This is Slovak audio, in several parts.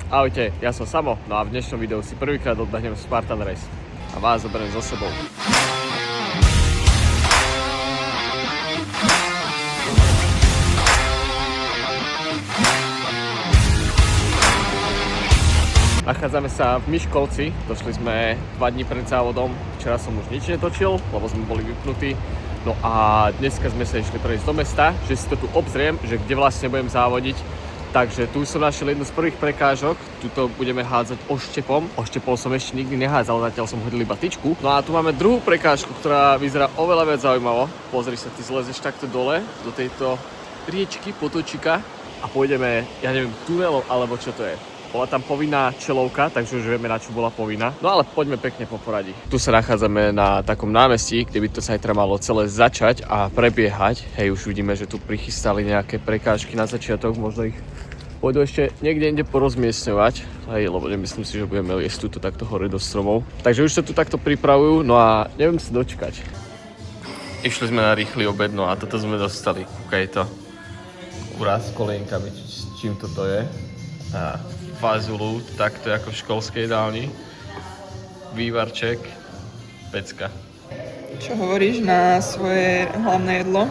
Ahojte, ja som Samo, no a v dnešnom videu si prvýkrát odbehnem Spartan Race a vás zoberiem so sebou. Nachádzame sa v Miškolci, došli sme 2 dní pred závodom, včera som už nič netočil, lebo sme boli vypnutí. No a dneska sme sa išli prejsť do mesta, že si to tu obzriem, že kde vlastne budem závodiť. Takže tu som našiel jednu z prvých prekážok, tuto budeme hádzať oštepom. Oštepom som ešte nikdy nehádzal, zatiaľ som hodil iba tyčku. No a tu máme druhú prekážku, ktorá vyzerá oveľa viac zaujímavo. Pozri sa, ty zlezeš takto dole do tejto riečky, potočika a pôjdeme, ja neviem, tunelom alebo čo to je. Bola tam povinná čelovka, takže už vieme, na čo bola povinná. No ale poďme pekne po poradí. Tu sa nachádzame na takom námestí, kde by to zajtra malo celé začať a prebiehať. Hej, už vidíme, že tu prichystali nejaké prekážky na začiatok, možno ich pôjdu ešte niekde inde porozmiestňovať. Hej, lebo nemyslím si, že budeme liesť tuto takto hore do stromov. Takže už sa tu takto pripravujú, no a neviem si dočkať. Išli sme na rýchly obed, no a toto sme dostali. Kúkaj to. Uraz s kolienkami, s čím toto je. A fazulu, takto ako v školskej jedálni. Vývarček, pecka. Čo hovoríš na svoje hlavné jedlo?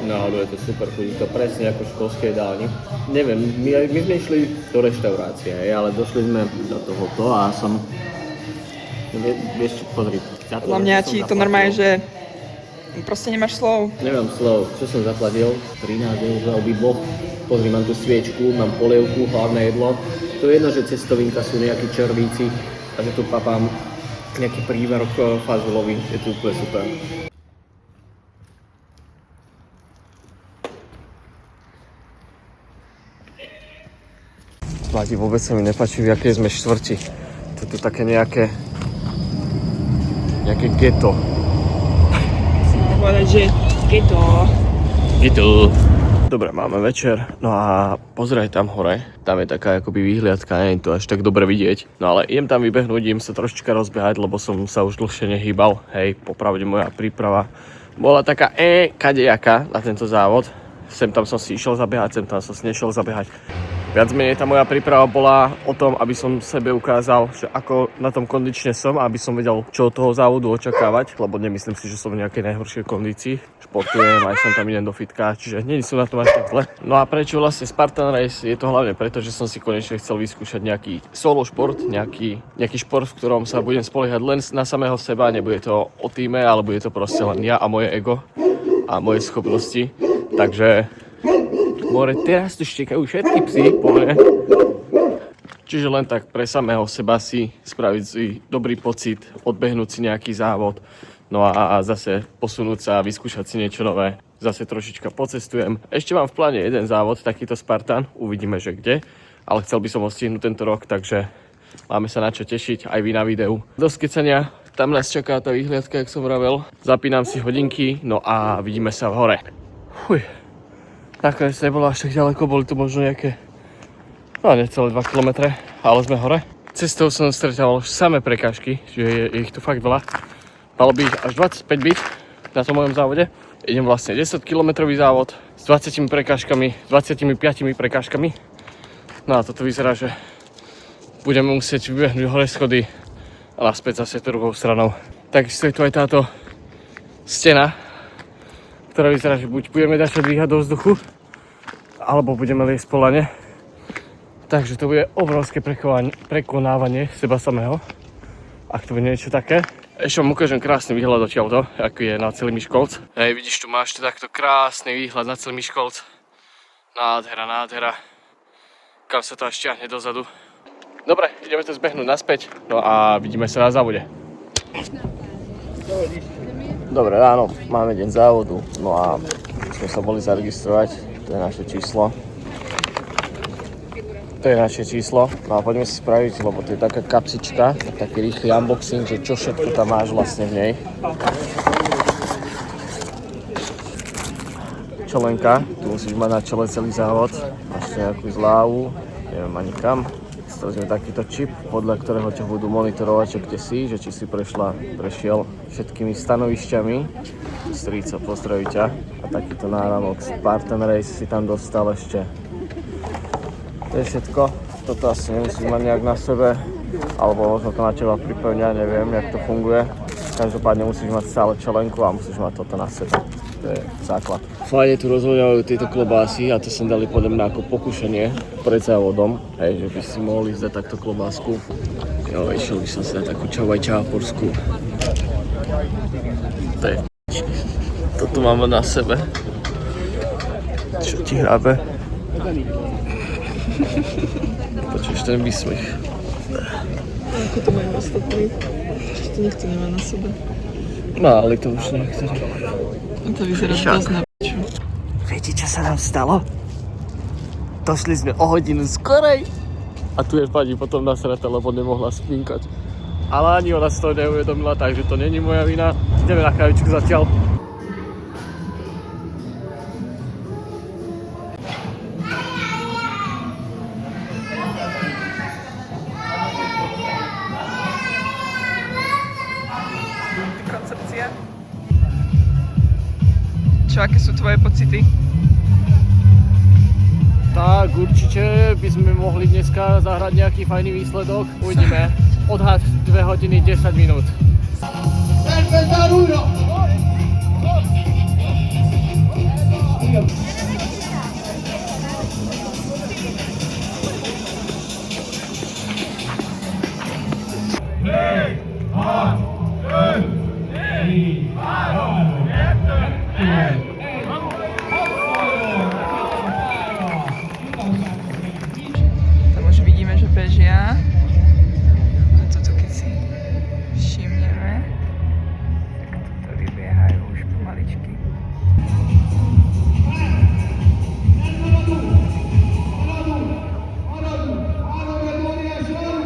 No, je to super, chodí to presne ako v školskej jedálni. Neviem, my sme išli do reštaurácie, ale došli sme do tohoto a som... Vieš čo, pozri. Podľa mňa ti to normálne, že proste nemáš slov. Nemám slov, čo som zaplatil? 13 eur za obidvoch. Pozri, mám tu sviečku, mám polievku, hlavné jedlo. To je jedno, že cestovinka sú nejakí červíci a že tu papám nejaký prívarok fazulový. Je to úplne super. Vládi, vôbec sa mi nepáči, v jakej sme štvrti. To je tu také nejaké ghetto. Musím povedať, že ghetto. Dobre, máme večer, no a pozeraj tam hore, tam je taká akoby výhliadka, nie je to až tak dobre vidieť. No ale idem tam vybehnúť, idem sa trošička rozbiehať, lebo som sa už dlhšie nehýbal. Hej, popravde moja príprava bola taká kadejaká na tento závod. Sem tam som si išiel zabiehať, sem tam som si nešiel zabiehať. Viac menej tá moja príprava bola o tom, aby som sebe ukázal, že ako na tom kondične som, aby som vedel, čo od toho závodu očakávať, lebo nemyslím si, že som v nejakej najhoršej kondícii. Športujem, aj som tam idem do fitka, čiže nie som na tom až tak zle. No a prečo vlastne Spartan Race? Je to hlavne preto, že som si konečne chcel vyskúšať nejaký solo šport, nejaký šport, v ktorom sa budem spoliehať len na samého seba, nebude to o týme, ale bude to proste len ja a moje ego a moje schopnosti. Takže more, teraz tu štekajú všetky psi, povie. Čiže len tak pre samého seba si spraviť si dobrý pocit, odbehnúť si nejaký závod, no a zase posunúť sa a vyskúšať si niečo nové. Zase trošička pocestujem. Ešte mám v pláne jeden závod, takýto Spartan, uvidíme, že kde, ale chcel by som ho stihnúť tento rok, takže máme sa na čo tešiť, aj vy na videu. Do skecania, tam nás čaká tá výhliadka, jak som vravel. Zapínam si hodinky, no a vidíme sa v hore. Fuj. Nakoniec nebolo až tak ďaleko, boli tu možno nejaké, no necelé 2 km, ale sme hore. Cestou som stretával samé prekážky, čiže je ich tu fakt veľa. Malo by až 25 byť na tom mojom závode. Idem vlastne 10 km závod s 20 prekážkami, 25 prekážkami. No a toto vyzerá, že budeme musieť vybehnúť hore schody a naspäť zase druhou stranou. Takisto je tu aj táto stena, ktorá vyzerá, že buď budeme dať dvíhať do vzduchu, alebo budeme liesť po lane. Takže to bude obrovské prekonávanie seba samého, ak to bude niečo také. Ešte vám ukážem krásny výhľad odtiaľto, aký je na celý Miškolc. Hej, vidíš, tu máš takto krásny výhľad na celý Miškolc. Nádhera. Kam sa to až ťahne dozadu. Dobre, ideme to zbehnúť naspäť, no a vidíme sa na závode. Dobre ráno, máme deň závodu, no a sme sa boli zaregistrovať, to je naše číslo. No a poďme si spraviť, lebo to je taká kapsička, taký rýchly unboxing, že čo všetko tam máš vlastne v nej. Čelenka, tu musíš mať na čele celý závod, máš nejakú zlávu, neviem ani kam. Stali takýto čip, podľa ktorého ťa budú monitorovať, čo kde si, že či si prešiel všetkými stanovišťami. Strico, pozdraví ťa. A takýto náramok Spartan Race si tam dostal ešte. To je všetko. toto asi nemusíš mať nejak na sebe, alebo možno to na teba pripevňa, neviem, jak to funguje. Každopádne musíš mať stále čelenku a musíš mať toto na sebe. To je základ. Fajne tu rozhoďajú tieto klobásy a to som dali podľa mňa ako pokušenie pred závodom. Hej, že by si mohli zdať takto klobásku. Jo, išiel by som si dať takú čavajčáporskú. To je toto máme na sebe. Čo ti hrabe? Počuješ ten výsmech. Ako to majú ostatní? Ešte to nikto nemá na sebe. Máli to už niektorí. To vyzerá dosť na p***u. Viete, čo sa nám stalo? Došli sme o hodinu skorej. A tu je pani potom nasratá, lebo nemohla spinkať. Ale ani ona si to neuvedomila, takže to není moja vina. Ideme na kavičku zatiaľ. Koncepcia. Čo, aké sú tvoje pocity? Tak určite by sme mohli dneska zahrať nejaký fajný výsledok. Uvidíme. Odhad 2 hodiny 10 minút. Tam už vidíme, že bežia. Toto keď si všimneme, tak toto vybiehajú už pomaličky.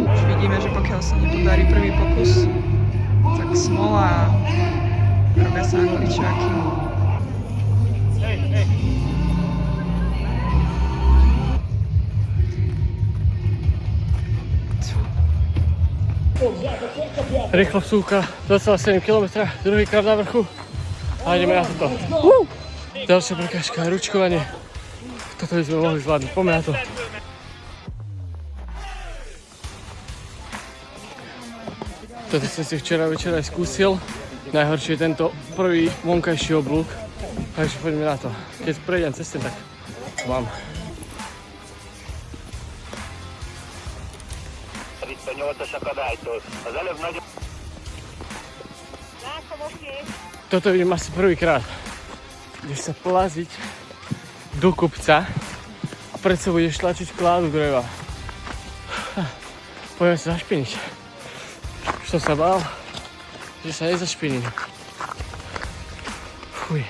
Už vidíme, že pokiaľ sa nepodarí prvý pokus, tak smola, robia sa angličáky. Rýchlovsúka, 2,7 km, druhýkrát na vrchu a ideme na toto. Ďalšia prekážka, ručkovanie. Toto by sme mohli zvládnuť, poďme na to. Toto som si včera večer aj skúsil. Najhoršie je tento prvý vonkajší oblúk, takže poďme na to. Keď prejdem cez ten, tak mám. Toto vidím asi prvýkrát. Ideš sa plaziť do kopca a pred sebou budeš tlačiť kládu dreva. Poďme sa zašpiniť. Už som sa bál, že sa nezašpiním. Fuj.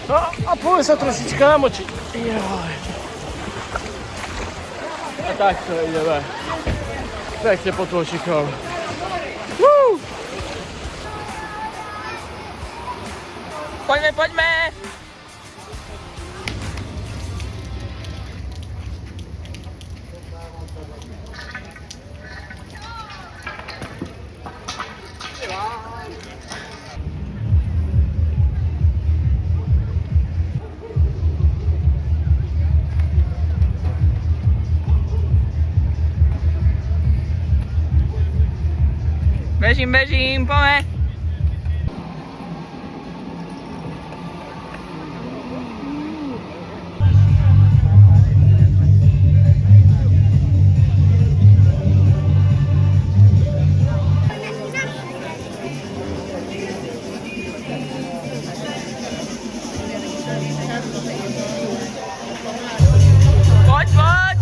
No a poďme sa trošička namočiť. Joj. A takto ideme. Pekne pod tôčikom. Poďme, poďme! Bežím, bežím, poďme! Poď, poď!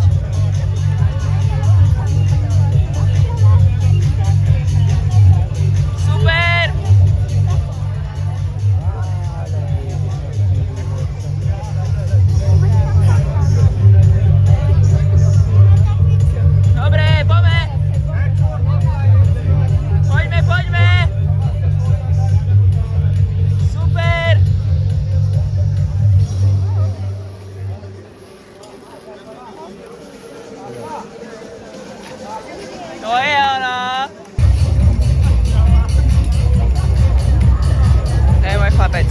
Super! Dobre, poďme! Poďme, poďme! Super! To je ono! To je môj chlapec.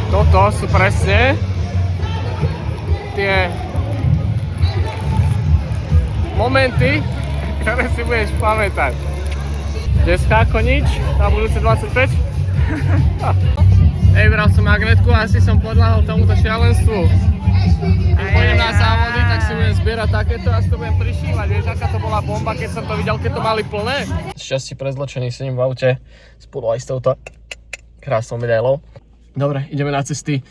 Toto sú presne tie momenty, ktoré si budeš pamätať. Dneska ako nič, na budúce 25. Hej, bral som magnetku a asi som podľahol tomuto šialenstvu. Keď pôjdem na závody, tak si budem zbierať takéto a si to budem prišívať. Vieš, aká to bola bomba, keď som to videl, keď to mali plné? Šťastie prezločený sedím v aute spolu aj s touto krásnou medailou. Dobre, ideme na cesty.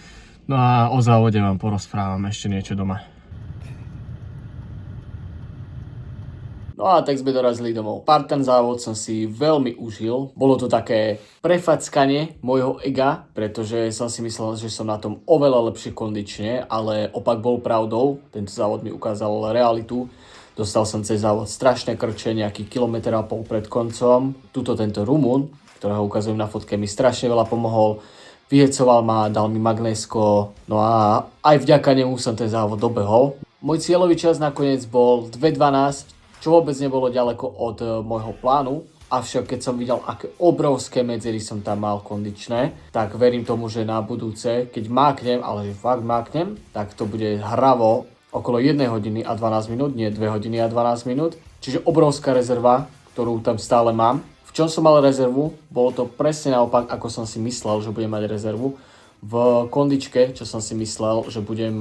No a o závode vám porozprávam ešte niečo doma. No a tak sme dorazili domov. Spartan závod som si veľmi užil. Bolo to také prefackanie môjho ega, pretože som si myslel, že som na tom oveľa lepšie kondične, ale opak bol pravdou. Tento závod mi ukázal realitu. Dostal som cez závod strašné krče, nejaký 1,5 kilometra pred koncom. Tuto tento Rumun, ktorého ukazujem na fotke, mi strašne veľa pomohol. Vyhecoval ma, dal mi magnésko, no a aj vďaka nemu som ten závod dobehol. Môj cieľový čas nakoniec bol 2:12, čo vôbec nebolo ďaleko od môjho plánu. Avšak keď som videl, aké obrovské medzery som tam mal kondičné, tak verím tomu, že na budúce, keď máknem, ale že fakt máknem, tak to bude hravo okolo 1 hodiny a 12 minút, nie 2 hodiny a 12 minút. Čiže obrovská rezerva, ktorú tam stále mám. V čom som mal rezervu? Bolo to presne naopak, ako som si myslel, že budem mať rezervu. V kondičke, čo som si myslel, že budem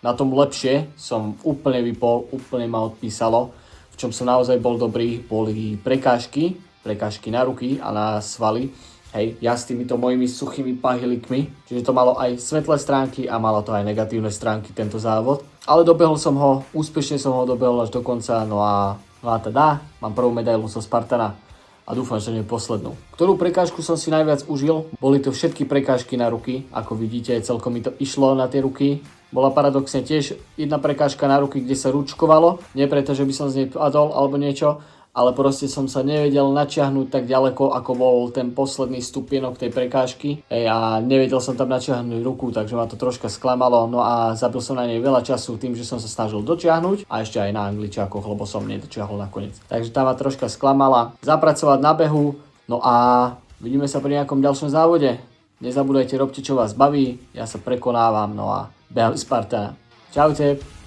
na tom lepšie, som úplne vypol, úplne ma odpísalo. V čom som naozaj bol dobrý, boli prekážky na ruky a na svaly. Hej, ja s týmito mojimi suchými pahilikmi, čiže to malo aj svetlé stránky a malo to aj negatívne stránky tento závod. Ale dobehol som ho, úspešne som ho dobehol až do konca, no a teda mám prvú medailu zo Spartana. A dúfam, že nie poslednú. Ktorú prekážku som si najviac užil? Boli to všetky prekážky na ruky. Ako vidíte, celkom mi to išlo na tie ruky. Bola paradoxne tiež jedna prekážka na ruky, kde sa ručkovalo. Nie preto, že by som z nej padol alebo niečo, ale proste som sa nevedel načiahnuť tak ďaleko, ako bol ten posledný stupienok tej prekážky. A nevedel som tam načiahnuť ruku, takže ma to troška sklamalo. No a zabil som na nej veľa času tým, že som sa snažil dočiahnuť a ešte aj na angličákoch, lebo som nedočiahol nakoniec. Takže tá ma troška sklamala. Zapracovať na behu, no a vidíme sa pri nejakom ďalšom závode. Nezabúdajte, robte čo vás baví, ja sa prekonávam, no a behali Spartana. Čaute.